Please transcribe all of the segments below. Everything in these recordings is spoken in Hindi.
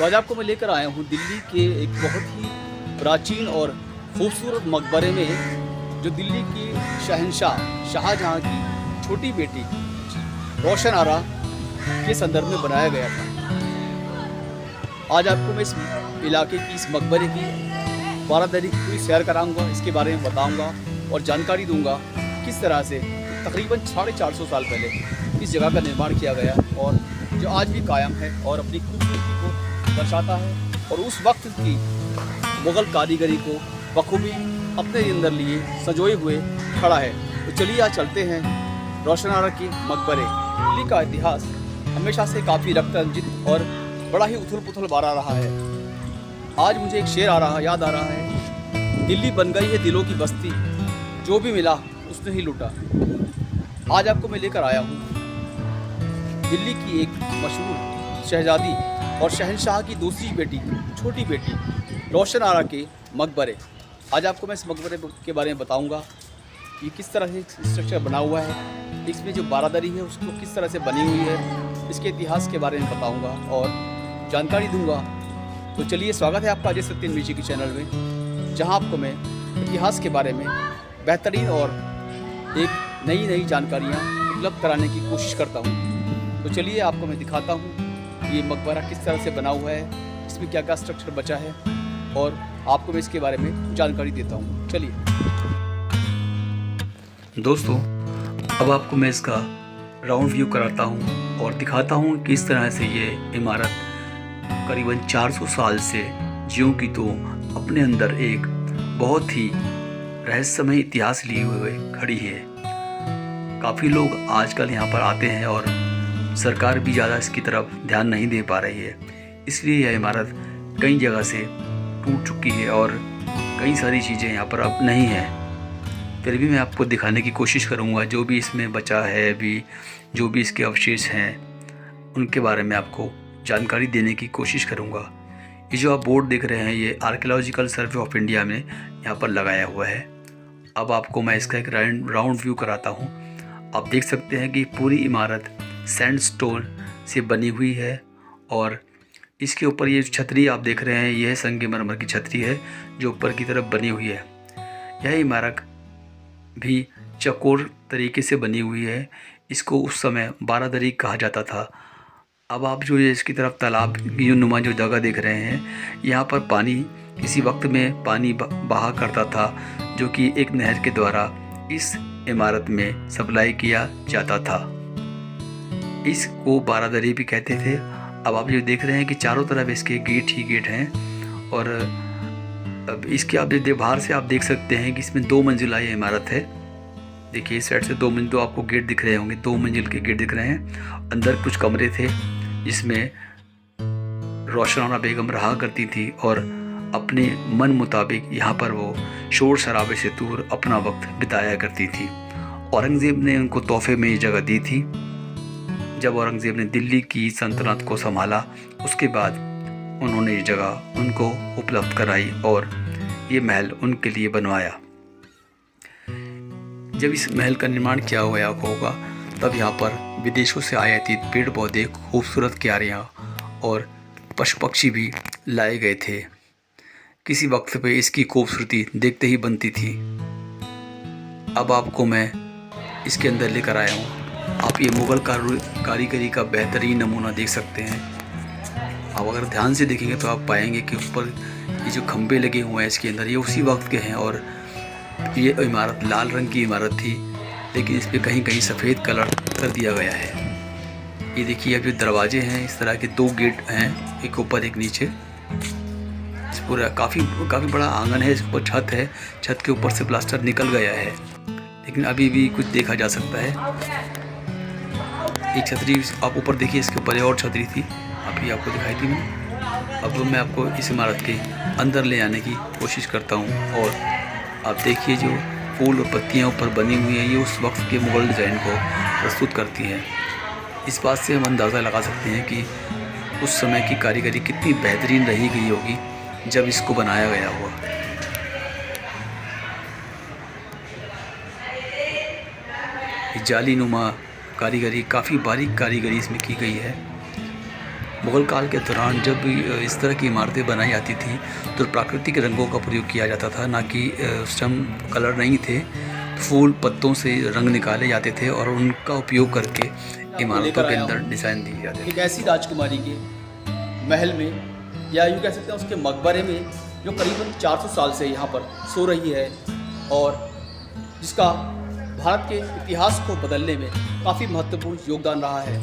तो आज आपको मैं लेकर आया हूँ दिल्ली के एक बहुत ही प्राचीन और खूबसूरत मकबरे में, जो दिल्ली की शहंशाह शाहजहाँ की छोटी बेटी रोशन आरा के संदर्भ में बनाया गया था। आज आपको मैं इस इलाके की, इस मकबरे की बारादरी की पूरी सैर कराऊंगा, इसके बारे में बताऊंगा और जानकारी दूंगा किस तरह से तकरीबन 450 साल पहले इस जगह का निर्माण किया गया और जो आज भी कायम है और अपनी खूबसूरती को दर्शाता है और उस वक्त की मुग़ल कारीगरी को बखूबी अपने अंदर लिए संजोए हुए खड़ा है। तो चलिए आज चलते हैं रोशन आरा के मकबरे। दिल्ली का इतिहास हमेशा से काफ़ी रक्त रंजित और बड़ा ही उथल पुथल भरा रहा है। आज मुझे एक शेर याद आ रहा है, दिल्ली बन गई है दिलों की बस्ती, जो भी मिला उसने ही लूटा। आज आपको मैं लेकर आया हूँ दिल्ली की एक मशहूर शहजादी और शहंशाह की दूसरी बेटी, छोटी बेटी रोशन आरा के मकबरे। आज आपको मैं इस मकबरे के बारे में बताऊंगा कि किस तरह से स्ट्रक्चर बना हुआ है, इसमें जो बारादरी है उसको किस तरह से बनी हुई है, इसके इतिहास के बारे में बताऊंगा और जानकारी दूंगा। तो चलिए, स्वागत है आपका अजय सत्यन म्यूजिक के चैनल में, जहां आपको मैं इतिहास के बारे में बेहतरीन और एक नई जानकारियाँ उपलब्ध कराने की कोशिश करता हूँ। तो चलिए आपको मैं दिखाता हूँ ये मकबरा किस तरह से बना हुआ है, इसमें क्या क्या स्ट्रक्चर बचा है और आपको मैं इसके बारे में जानकारी देता हूँ। चलिए दोस्तों, अब आपको मैं इसका राउंड व्यू कराता हूँ और दिखाता हूँ कि किस तरह से ये इमारत करीबन 400 साल से ज्यों की तो अपने अंदर एक बहुत ही रहस्यमय इतिहास लिए हुए खड़ी है। काफ़ी लोग आजकल यहाँ पर आते हैं और सरकार भी ज़्यादा इसकी तरफ ध्यान नहीं दे पा रही है, इसलिए यह इमारत कई जगह से टूट चुकी है और कई सारी चीज़ें यहाँ पर अब नहीं हैं। फिर भी मैं आपको दिखाने की कोशिश करूँगा जो भी इसमें बचा है, अभी जो भी इसके अवशेष हैं उनके बारे में आपको जानकारी देने की कोशिश करूँगा। ये जो आप बोर्ड देख रहे हैं, ये आर्कियोलॉजिकल सर्वे ऑफ इंडिया में यहाँ पर लगाया हुआ है। अब आपको मैं इसका एक राउंड व्यू कराता हूँ। आप देख सकते हैं कि पूरी इमारत सैंडस्टोन से बनी हुई है और इसके ऊपर ये छतरी आप देख रहे हैं, यह संगमरमर की छतरी है जो ऊपर की तरफ बनी हुई है। यह इमारत भी चौकोर तरीके से बनी हुई है। इसको उस समय बारादरी कहा जाता था। अब आप जो ये इसकी तरफ तालाब की नुमा जो जगह देख रहे हैं, यहाँ पर पानी किसी वक्त में पानी बहा करता था, जो कि एक नहर के द्वारा इस इमारत में सप्लाई किया जाता था। इसको बारादरी भी कहते थे। अब आप जो देख रहे हैं कि चारों तरफ इसके गेट ही गेट हैं और अब इसके आप बाहर से आप देख सकते हैं कि इसमें 2 मंजिला ये इमारत है। देखिए इस साइड से 2 मंजिल, तो आपको गेट दिख रहे होंगे, 2 मंजिल के गेट दिख रहे हैं। अंदर कुछ कमरे थे जिसमें रोशन आरा बेगम रहा करती थी और अपने मन मुताबिक यहाँ पर वो शोर शराबे से दूर अपना वक्त बिताया करती थी। औरंगज़ेब ने उनको तोहफे में ये जगह दी थी। जब औरंगज़ेब ने दिल्ली की सल्तनत को संभाला, उसके बाद उन्होंने ये जगह उनको उपलब्ध कराई और ये महल उनके लिए बनवाया। जब इस महल का निर्माण किया हुआ होगा, तब यहाँ पर विदेशों से आयातित पेड़ पौधे, खूबसूरत क्यारियाँ और पशु पक्षी भी लाए गए थे। किसी वक्त पे इसकी खूबसूरती देखते ही बनती थी। अब आपको मैं इसके अंदर लेकर आया हूँ। आप ये मुग़ल कारीगरी का बेहतरीन नमूना देख सकते हैं। आप अगर ध्यान से देखेंगे तो आप पाएंगे कि ऊपर ये जो खंभे लगे हुए हैं इसके अंदर, ये उसी वक्त के हैं और ये इमारत लाल रंग की इमारत थी, लेकिन इस पर कहीं कहीं सफ़ेद कलर कर दिया गया है। ये देखिए अब जो दरवाजे हैं, इस तरह के 2 गेट हैं, एक ऊपर एक नीचे। पूरा काफ़ी बड़ा आंगन है, इस ऊपर छत है, छत के ऊपर से प्लास्टर निकल गया है, लेकिन अभी भी कुछ देखा जा सकता है। एक छतरी आप ऊपर देखिए, इसके ऊपर और छतरी थी, अभी आपको दिखाई थी मैंने। अब मैं आपको इस इमारत के अंदर ले आने की कोशिश करता हूँ और आप देखिए जो फूल और पत्तियाँ ऊपर बनी हुई हैं, ये उस वक्त के मुग़ल डिज़ाइन को प्रस्तुत करती हैं। इस बात से हम अंदाज़ा लगा सकते हैं कि उस समय की कारीगरी कितनी बेहतरीन रही गई होगी जब इसको बनाया गया हुआ। जाली नुमा कारीगरी, काफ़ी बारीक कारीगरी इसमें की गई है। मुग़ल काल के दौरान जब इस तरह की इमारतें बनाई जाती थी तो प्राकृतिक रंगों का प्रयोग किया जाता था, ना कि उस टाइम कलर नहीं थे। फूल पत्तों से रंग निकाले जाते थे और उनका उपयोग करके इमारतों के अंदर डिज़ाइन दिए जाते थे। एक ऐसी राजकुमारी के महल में, या यूँ कह सकते हैं उसके मकबरे में, जो करीबन 400 साल से यहाँ पर सो रही है और जिसका भारत के इतिहास को बदलने में काफ़ी महत्वपूर्ण योगदान रहा है।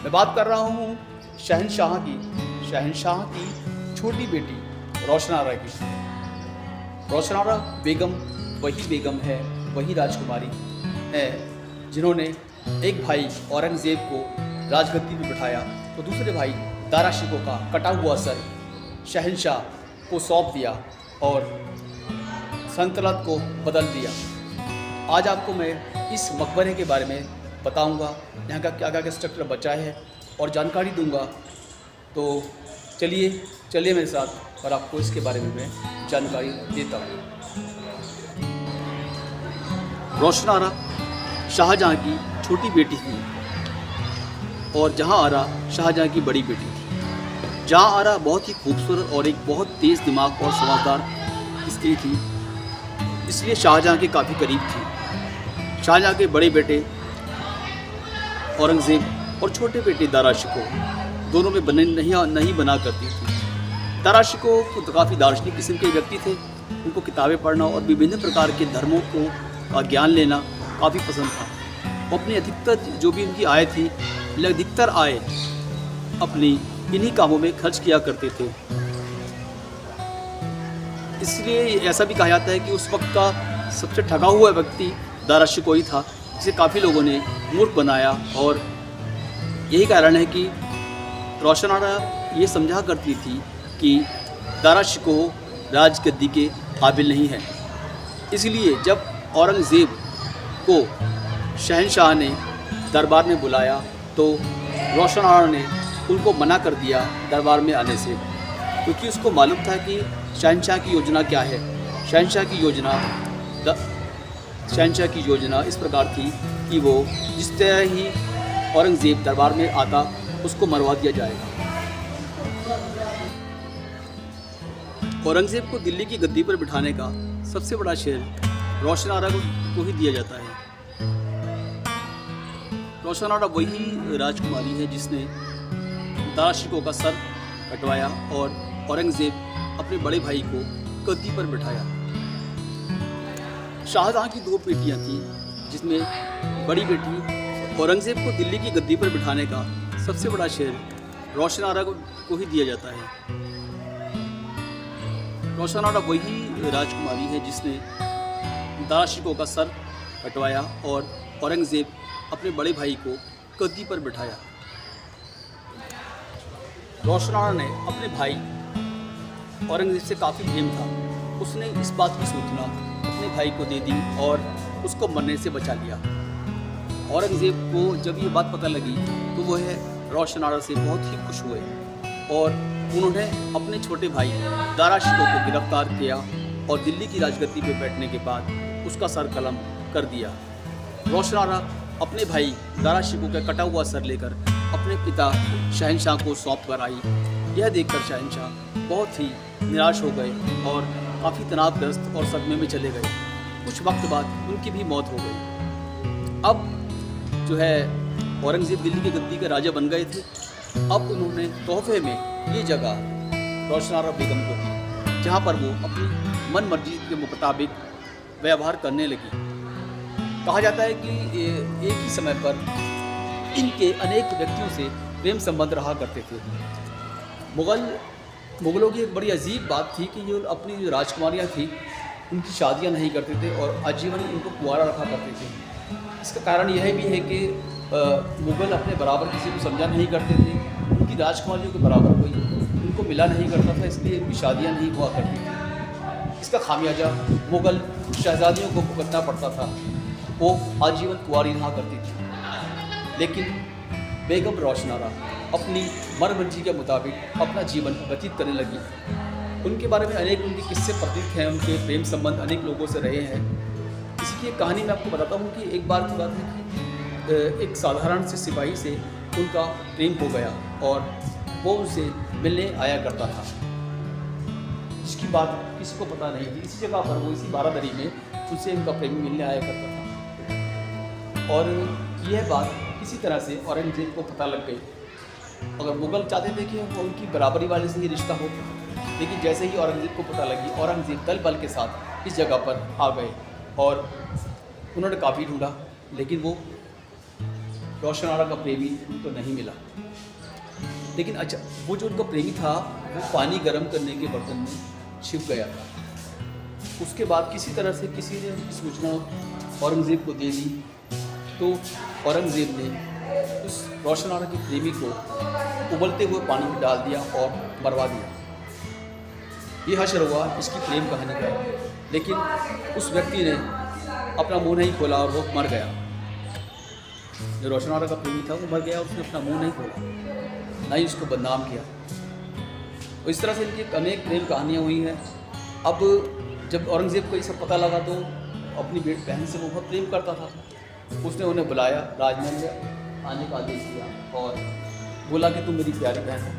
मैं बात कर रहा हूँ शहंशाह की छोटी बेटी रोशन आरा की। रोशन आरा बेगम वही बेगम है, वही राजकुमारी है जिन्होंने एक भाई औरंगज़ेब को राजगद्दी पर बिठाया तो दूसरे भाई दारा शिकोह का कटा हुआ सर शहंशाह को सौंप दिया और सल्तनत को बदल दिया। आज आपको मैं इस मकबरे के बारे में बताऊंगा, यहाँ का क्या क्या स्ट्रक्चर बचा है और जानकारी दूंगा। तो चलिए मेरे साथ और आपको इसके बारे में मैं जानकारी देता हूँ। रोशन आरा शाहजहाँ की छोटी बेटी थी और जहाँ आरा शाहजहाँ की बड़ी बेटी थी। जहाँ आरा बहुत ही खूबसूरत और एक बहुत तेज़ दिमाग और समझदार स्त्री थी, इसलिए शाहजहाँ के काफ़ी करीब थी। शाहजहाँ के बड़े बेटे औरंगज़ेब और छोटे बेटे दारा शिकोह दोनों में नहीं बना करती थी। दारा शिकोह तो काफ़ी दार्शनिक किस्म के व्यक्ति थे, उनको किताबें पढ़ना और विभिन्न प्रकार के धर्मों को ज्ञान लेना काफ़ी पसंद था। वो अपनी अधिकतर जो भी उनकी आय थी, अधिकतर आय अपनी इन्हीं कामों में खर्च किया करते थे। इसलिए ऐसा भी कहा जाता है कि उस वक्त का सबसे ठगा हुआ व्यक्ति दारा शिकोह ही था, जिसे काफ़ी लोगों ने मूर्ख बनाया। और यही कारण है कि रोशन आरा ये समझा करती थी कि दारा शिकोह राजगद्दी के काबिल नहीं है। इसलिए जब औरंगज़ेब को शहंशाह ने दरबार में बुलाया तो रोशन आरा ने उनको मना कर दिया दरबार में आने से, क्योंकि उसको मालूम था कि शहंशाह की योजना क्या है। शहंशाह की योजना इस प्रकार थी कि वो जिस तरह ही औरंगज़ेब दरबार में आता उसको मरवा दिया जाएगा। औरंगज़ेब को दिल्ली की गद्दी पर बिठाने का सबसे बड़ा श्रेय रोशन आरा को ही दिया जाता है। रोशन आरा वही राजकुमारी है जिसने दारा शिकोह का सर कटवाया और औरंगज़ेब अपने बड़े भाई को गद्दी पर बिठाया। शाहजहाँ की 2 बेटियां थीं, जिसमें बड़ी बेटी औरंगज़ेब को दिल्ली की गद्दी पर बिठाने का सबसे बड़ा श्रेय रोशन आरा को ही दिया जाता है। रोशन आरा वही राजकुमारी है जिसने दारा शिकोह का सर कटवाया और औरंगज़ेब अपने बड़े भाई को गद्दी पर बिठाया। रोशन आरा ने अपने भाई औरंगज़ेब से काफ़ी प्रेम था, उसने इस बात की सूचना अपने भाई को दे दी और उसको मरने से बचा लिया। औरंगज़ेब को जब ये बात पता लगी तो वह रोशन आरा से बहुत ही खुश हुए और उन्होंने अपने छोटे भाई दारा शिकोह को गिरफ्तार किया और दिल्ली की राजगद्दी पर बैठने के बाद उसका सर कलम कर दिया। रोशन आरा अपने भाई दारा शिकोह का कटा हुआ सर लेकर अपने पिता शहंशाह को सौंप कर आई। यह देखकर शहंशाह बहुत ही निराश हो गए और काफ़ी तनावग्रस्त और सदमे में चले गए। कुछ वक्त बाद उनकी भी मौत हो गई। अब जो है औरंगज़ेब दिल्ली की गद्दी के राजा बन गए थे। अब उन्होंने तोहफे में ये जगह रोशन आरा बेगम को दी, जहाँ पर वो अपनी मन मर्जी के मुताबिक व्यवहार करने लगी। कहा जाता है कि एक ही समय पर इनके अनेक व्यक्तियों से प्रेम संबंध रहा करते थे। मुग़लों की एक बड़ी अजीब बात थी कि ये अपनी जो राजकुमारियाँ थी उनकी शादियाँ नहीं करते थे और आजीवन उनको कुंवारा रखा करते थे। इसका कारण यह भी है कि मुग़ल अपने बराबर किसी को समझा नहीं करते थे, उनकी राजकुमारियों के बराबर कोई उनको मिला नहीं करता था, इसलिए उनकी शादियाँ नहीं हुआ करती थी। इसका खामियाजा मुग़ल शहजादियों को भुगतना पड़ता था, वो आजीवन कुंवारी रहा करती थी। लेकिन बेगम रोशन आरा अपनी मर्जी के मुताबिक अपना जीवन व्यतीत करने लगी। उनके बारे में अनेक उनके किस्से प्रतीत हैं, उनके प्रेम संबंध अनेक लोगों से रहे हैं। इसी की कहानी मैं आपको बताता हूँ कि एक बार की बात है कि एक साधारण से सिपाही से उनका प्रेम हो गया और वो उनसे मिलने आया करता था, जिसकी बात किसी को पता नहीं थी। इसी जगह पर वो इसी बारादरी में उनसे उनका प्रेमी मिलने आया करता था। और यह बात किसी तरह से औरंगज़ेब को पता लग गई। अगर मुग़ल चाहते थे कि वो उनकी बराबरी वाले से ही रिश्ता हो, लेकिन जैसे ही औरंगज़ेब को पता लगी, औरंगज़ेब दल बल के साथ इस जगह पर आ गए और उन्होंने काफ़ी ढूंढा, लेकिन वो रोशन आरा का प्रेमी उनको नहीं मिला। लेकिन अच्छा, वो जो उनका प्रेमी था वो पानी गर्म करने के बर्तन में छिप गया था। उसके बाद किसी तरह से किसी ने उनकी सूचना औरंगज़ेब को दे दी, तो औरंगज़ेब ने उस रोशन आरा के प्रेमी को उबलते हुए पानी में डाल दिया और मरवा दिया। ये हश्र हुआ इसकी प्रेम कहानी का, लेकिन उस व्यक्ति ने अपना मुंह नहीं खोला और वो मर गया। जो रोशन आरा का प्रेमी था वो मर गया, उसने अपना मुंह नहीं खोला, ना ही उसको बदनाम किया। और इस तरह से इनकी अनेक प्रेम कहानियाँ हुई हैं। अब जब औरंगज़ेब को ये सब पता लगा तो अपनी बहन से वो बहुत प्रेम करता था। उसने उन्हें बुलाया, राजमहल में आने का आदेश दिया और बोला कि तुम मेरी प्यारी बहन हो,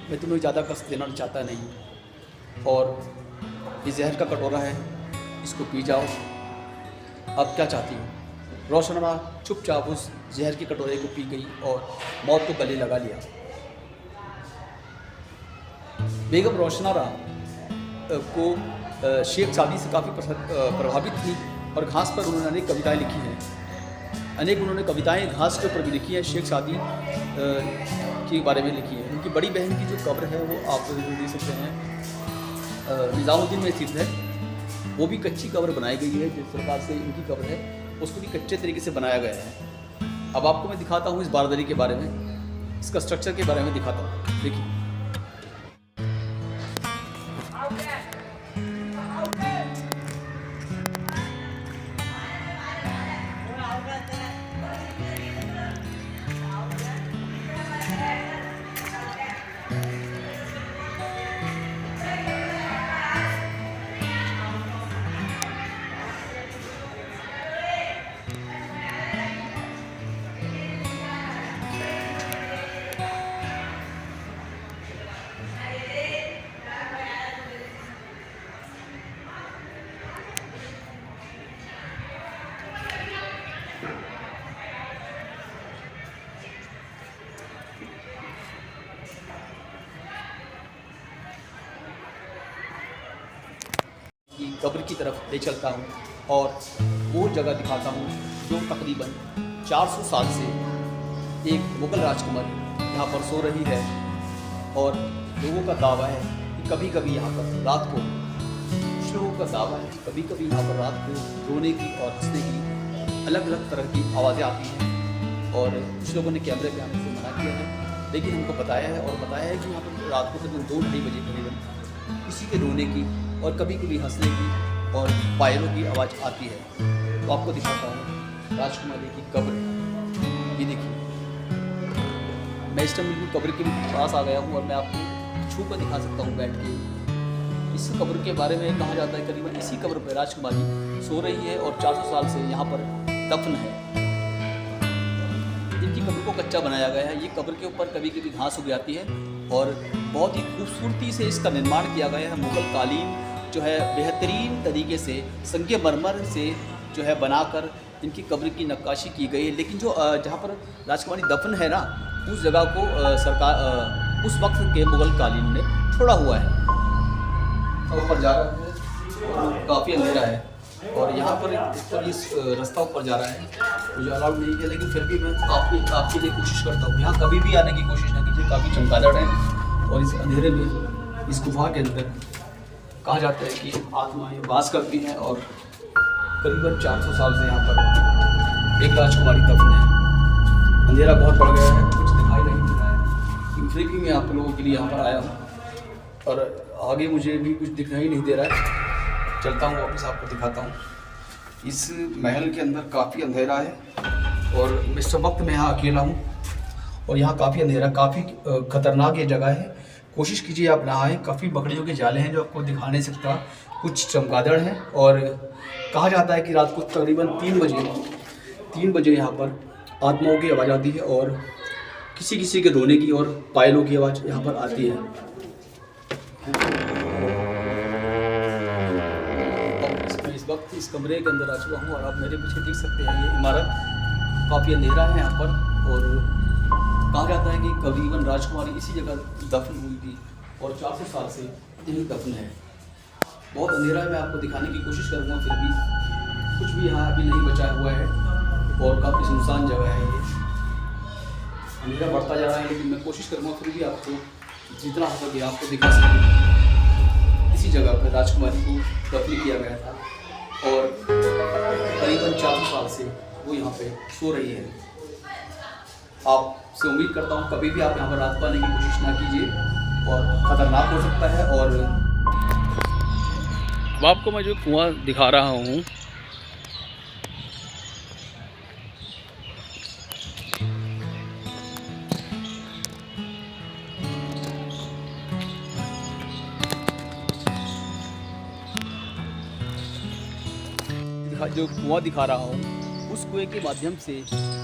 मैं तुम्हें ज़्यादा कष्ट देना चाहता नहीं, और ये जहर का कटोरा है, इसको पी जाओ, अब क्या चाहती हो। रोशन आरा चुपचाप उस जहर के कटोरे को पी गई और मौत को गले लगा लिया। बेगम रोशन आरा को शेख सादी से काफ़ी प्रभावित थी और घास पर उन्होंने अनेक कविताएं लिखी हैं। अनेक उन्होंने कविताएं घास के ऊपर भी लिखी हैं, शेख सादी के बारे में लिखी है। उनकी बड़ी बहन की जो कब्र है वो आप देख सकते हैं, निज़ामुद्दीन में स्थित है। वो भी कच्ची कब्र बनाई गई है, जिस प्रकार से इनकी कब्र है उसको भी कच्चे तरीके से बनाया गया है। अब आपको मैं दिखाता हूँ इस बारादरी के बारे में, इसका स्ट्रक्चर के बारे में दिखाता हूँ। देखिए, कब्र की तरफ ले चलता हूँ और वो जगह दिखाता हूँ जो तकरीबन 400 साल से एक मुग़ल राजकुमारी यहाँ पर सो रही है। और लोगों का दावा है कि कभी कभी यहाँ पर रात को, कुछ लोगों का दावा है कभी कभी यहाँ पर रात को रोने की और हंसने की अलग अलग तरह की आवाज़ें आती हैं। और कुछ लोगों ने कैमरे पे आने से मना किया है, लेकिन हमको बताया है कि यहाँ पर रात को करीबन 2-2:30 बजे करीबन किसी के रोने की और कभी कभी हंसने की और पायरों की आवाज़ आती है। तो आपको दिखाता हूँ राजकुमारी की कब्र। ये देखिए, मैं इस टाइम बिल्कुल कब्र के पास आ गया हूँ और मैं आपको छू कर दिखा सकता हूँ बैठ के। इस कब्र के बारे में कहा जाता है करीबन इसी कब्र पर राजकुमारी सो रही है और 400 साल से यहाँ पर दफन है। इनकी कब्र को कच्चा बनाया गया है। ये कब्र के ऊपर कभी कभी घास उग जाती है और बहुत ही खूबसूरती से इसका निर्माण किया गया है। मुग़ल कालीन जो है बेहतरीन तरीके से संगमरमर से जो है बनाकर इनकी कब्र की नक्काशी की गई है। लेकिन जो जहाँ पर राजकुमारी दफन है ना, उस जगह को सरकार उस वक्त के मुग़ल कालीन ने छोड़ा हुआ है। ऊपर जा रहा है और काफ़ी अंधेरा है और यहाँ पर इस रास्ता ऊपर जा रहा है, मुझे अलाउड नहीं है, लेकिन फिर भी मैं आपके लिए कोशिश करता हूँ। यहाँ कभी भी आने की कोशिश ना कीजिए, काफ़ी चमगादड़ है और इस अंधेरे में इस गुफा के अंदर कहा जाता है कि आत्माएं वास करती हैं और करीबन 400 साल से यहाँ पर एक राजकुमारी दफन है। अंधेरा बहुत बढ़ गया है, कुछ दिखाई नहीं दे रहा है, लेकिन फिर भी मैं आप लोगों के लिए यहाँ पर आया हूँ और आगे मुझे भी कुछ दिखाई नहीं दे रहा है। चलता हूँ वापस, आपको दिखाता हूँ। इस महल के अंदर काफ़ी अंधेरा है और इस वक्त मैं यहाँ अकेला हूँ और यहाँ काफ़ी अंधेरा, काफ़ी ख़तरनाक ये जगह है। कोशिश कीजिए आप ना आए। काफ़ी बकरियों के जाले हैं जो आपको दिखा नहीं सकता, कुछ चमगादड़ हैं और कहा जाता है कि रात को तकरीबन 3 बजे यहाँ पर आत्माओं की आवाज़ आती है और किसी किसी के रोने की और पायलों की आवाज़ यहाँ पर आती है। और इस वक्त इस कमरे के अंदर आ चुका हूँ और आप मेरे पीछे देख सकते हैं ये इमारत काफ़ी अंधेरा है यहाँ पर। और कहा जाता है कि करीबन राजकुमारी इसी जगह दफन हुई थी और 400 साल से यही दफन है। बहुत अंधेरा है, मैं आपको दिखाने की कोशिश करूँगा, फिर भी कुछ भी यहाँ अभी नहीं बचा हुआ है और काफ़ी सुनसान जगह है ये। अंधेरा बढ़ता जा रहा है लेकिन मैं कोशिश करूँगा फिर भी आपको जितना हो सके आपको दिखा सकूँ। इसी जगह पर राजकुमारी को दफन किया गया था और करीबन 400 साल से वो यहाँ पे सो रही है। आपसे उम्मीद करता हूँ कभी भी आप यहाँ पर रात पाने की कोशिश ना कीजिए और ख़तरनाक हो सकता है। और अब आपको मैं जो कुआं दिखा रहा हूँ जो कुआं दिखा रहा हूँ उस कुएं के माध्यम से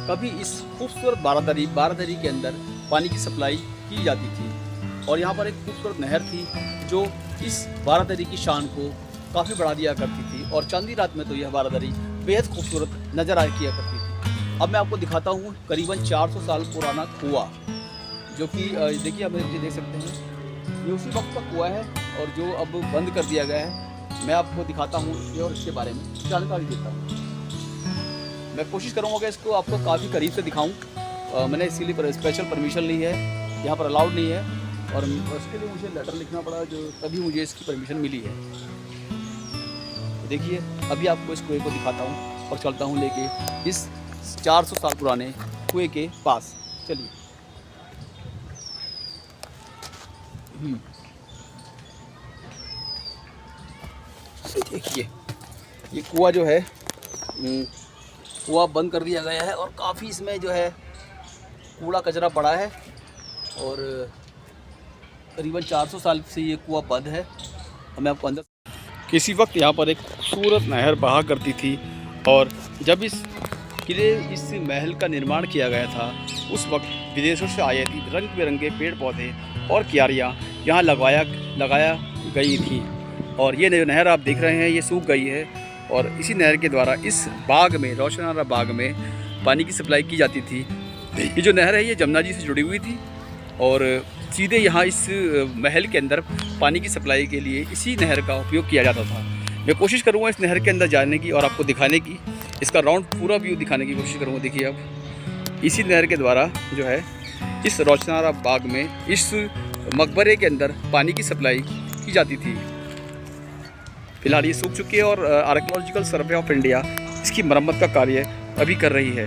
कभी इस खूबसूरत बारादरी के अंदर पानी की सप्लाई की जाती थी और यहाँ पर एक खूबसूरत नहर थी जो इस बारादरी की शान को काफ़ी बढ़ा दिया करती थी और चांदी रात में तो यह बारादरी बेहद खूबसूरत नज़र आया किया करती थी। अब मैं आपको दिखाता हूँ करीबन 400 साल पुराना कुआं, जो कि देखिए आप मुझे देख सकते हैं ये उसी वक्त का कुआं है और जो अब बंद कर दिया गया है। मैं आपको दिखाता हूँ ये और इसके बारे में जानकारी देता हूँ। मैं कोशिश करूँगा कि इसको आपको काफ़ी करीब से दिखाऊँ। मैंने इसके लिए स्पेशल परमिशन ली है, यहाँ पर अलाउड नहीं है और उसके लिए मुझे लेटर लिखना पड़ा, जो तभी मुझे इसकी परमिशन मिली है। तो देखिए अभी आपको इस कुएँ को दिखाता हूँ और चलता हूँ लेके इस 400 साल पुराने कुएँ के पास। चलिए। देखिए ये कुआं जो है कुआं बंद कर दिया गया है और काफ़ी इसमें जो है कूड़ा कचरा पड़ा है और करीबन 400 साल से ये कुआं बंद है। मैं आपको अंदर किसी वक्त यहाँ पर एक खूबसूरत नहर बहा करती थी और जब इस महल का निर्माण किया गया था उस वक्त विदेशों से आए थी रंग बिरंगे पेड़ पौधे और क्यारियाँ यहाँ लगाया गई थी और ये जो नहर आप देख रहे हैं ये सूख गई है और इसी नहर के द्वारा इस बाग में, रोशनारा बाग में पानी की सप्लाई की जाती थी। ये जो नहर है ये जमुना जी से जुड़ी हुई थी और सीधे यहाँ इस महल के अंदर पानी की सप्लाई के लिए इसी नहर का उपयोग किया जाता था। मैं कोशिश करूँगा इस नहर के अंदर जाने की और आपको दिखाने की, इसका राउंड पूरा व्यू दिखाने की कोशिश करूँगा। देखिए अब इसी नहर के द्वारा जो है इस रोशनारा बाग में, इस मकबरे के अंदर पानी की सप्लाई की जाती थी। फिलहाल ये सूख चुकी है और आर्कियोलॉजिकल सर्वे ऑफ इंडिया इसकी मरम्मत का कार्य अभी कर रही है।